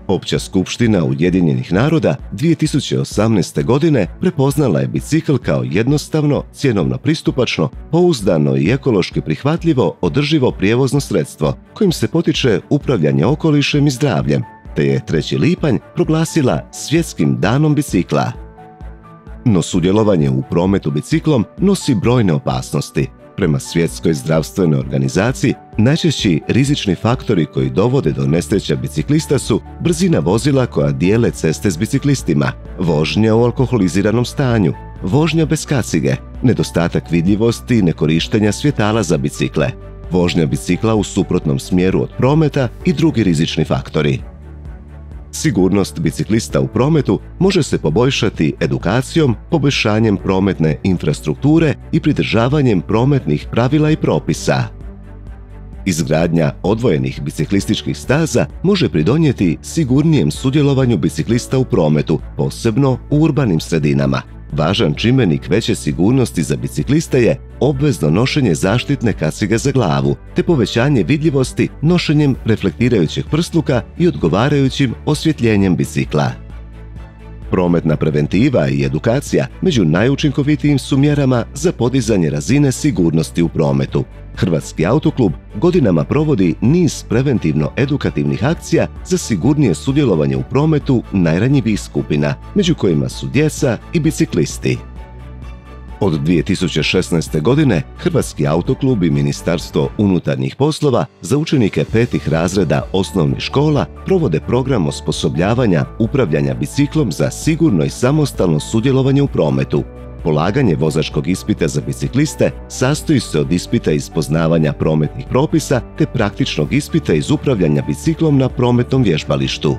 Opća skupština Ujedinjenih naroda 2018. godine prepoznala je bicikl kao jednostavno, cjenovno pristupačno, pouzdano i ekološki prihvatljivo održivo prijevozno sredstvo kojim se potiče upravljanje okolišem i zdravljem, te je 3. lipanj proglasila Svjetskim danom bicikla. No sudjelovanje u prometu biciklom nosi brojne opasnosti. Prema Svjetskoj zdravstvenoj organizaciji, najčešći rizični faktori koji dovode do nesreća biciklista su brzina vozila koja dijele ceste s biciklistima, vožnja u alkoholiziranom stanju, vožnja bez kacige, nedostatak vidljivosti i nekorištenja svjetala za bicikle, vožnja bicikla u suprotnom smjeru od prometa i drugi rizični faktori. Sigurnost biciklista u prometu može se poboljšati edukacijom, poboljšanjem prometne infrastrukture i pridržavanjem prometnih pravila i propisa. Izgradnja odvojenih biciklističkih staza može pridonijeti sigurnijem sudjelovanju biciklista u prometu, posebno u urbanim sredinama. Važan čimbenik veće sigurnosti za bicikliste je obvezno nošenje zaštitne kacige za glavu, te povećanje vidljivosti nošenjem reflektirajućeg prsluka i odgovarajućim osvjetljenjem bicikla. Prometna preventiva i edukacija među najučinkovitijim su mjerama za podizanje razine sigurnosti u prometu. Hrvatski autoklub godinama provodi niz preventivno-edukativnih akcija za sigurnije sudjelovanje u prometu najranjivijih skupina, među kojima su djeca i biciklisti. Od 2016. godine Hrvatski autoklub i Ministarstvo unutarnjih poslova za učenike 5. razreda osnovnih škola provode program osposobljavanja upravljanja biciklom za sigurno i samostalno sudjelovanje u prometu. Polaganje vozačkog ispita za bicikliste sastoji se od ispita iz poznavanja prometnih propisa te praktičnog ispita iz upravljanja biciklom na prometnom vježbalištu.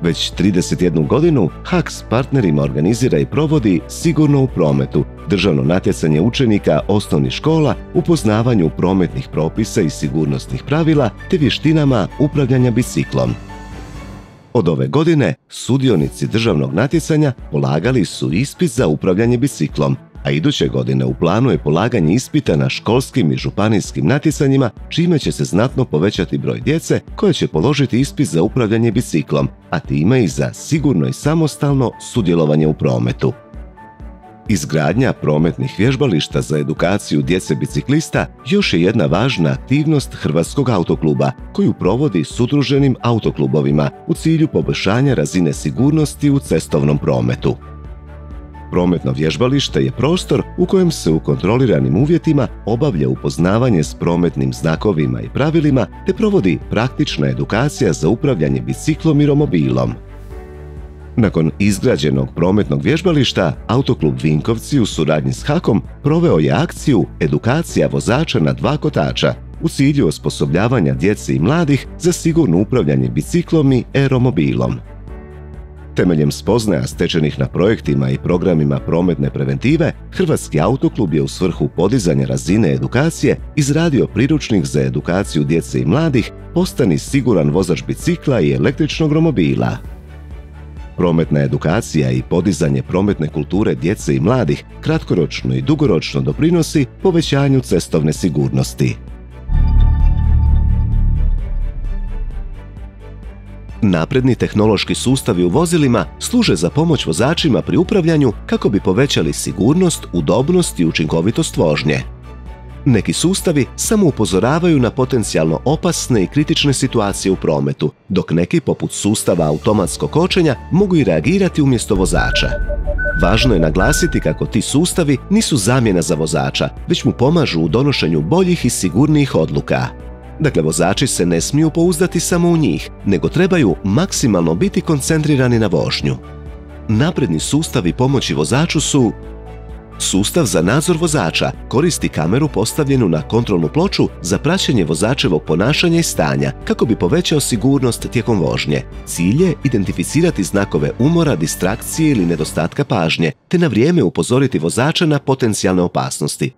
Već 31 godinu HAK s partnerima organizira i provodi Sigurno u prometu, državno natjecanje učenika osnovnih škola u poznavanju prometnih propisa i sigurnosnih pravila te vještinama upravljanja biciklom. Od ove godine sudionici državnog natjecanja polagali su ispit za upravljanje biciklom, a iduće godine u planu je polaganje ispita na školskim i županijskim natjecanjima, čime će se znatno povećati broj djece koja će položiti ispit za upravljanje biciklom, a time i za sigurno i samostalno sudjelovanje u prometu. Izgradnja prometnih vježbališta za edukaciju djece biciklista još je jedna važna aktivnost Hrvatskog autokluba, koju provodi s udruženim autoklubovima u cilju poboljšanja razine sigurnosti u cestovnom prometu. Prometno vježbalište je prostor u kojem se u kontroliranim uvjetima obavlja upoznavanje s prometnim znakovima i pravilima te provodi praktična edukacija za upravljanje biciklom i romobilom. Nakon izgrađenog prometnog vježbališta, Autoklub Vinkovci u suradnji s HAK-om proveo je akciju Edukacija vozača na 2 kotača u cilju osposobljavanja djece i mladih za sigurno upravljanje biciklom i e-romobilom. Temeljem spoznaja stečenih na projektima i programima prometne preventive, Hrvatski autoklub je u svrhu podizanja razine edukacije izradio priručnik za edukaciju djece i mladih Postani siguran vozač bicikla i električnog romobila. Prometna edukacija i podizanje prometne kulture djece i mladih kratkoročno i dugoročno doprinosi povećanju cestovne sigurnosti. Napredni tehnološki sustavi u vozilima služe za pomoć vozačima pri upravljanju kako bi povećali sigurnost, udobnost i učinkovitost vožnje. Neki sustavi samo upozoravaju na potencijalno opasne i kritične situacije u prometu, dok neki, poput sustava automatskog kočenja, mogu i reagirati umjesto vozača. Važno je naglasiti kako ti sustavi nisu zamjena za vozača, već mu pomažu u donošenju boljih i sigurnijih odluka. Dakle, vozači se ne smiju pouzdati samo u njih, nego trebaju maksimalno biti koncentrirani na vožnju. Napredni sustavi pomoći vozaču su: sustav za nadzor vozača koristi kameru postavljenu na kontrolnu ploču za praćenje vozačevog ponašanja i stanja kako bi povećao sigurnost tijekom vožnje. Cilj je identificirati znakove umora, distrakcije ili nedostatka pažnje, te na vrijeme upozoriti vozača na potencijalne opasnosti.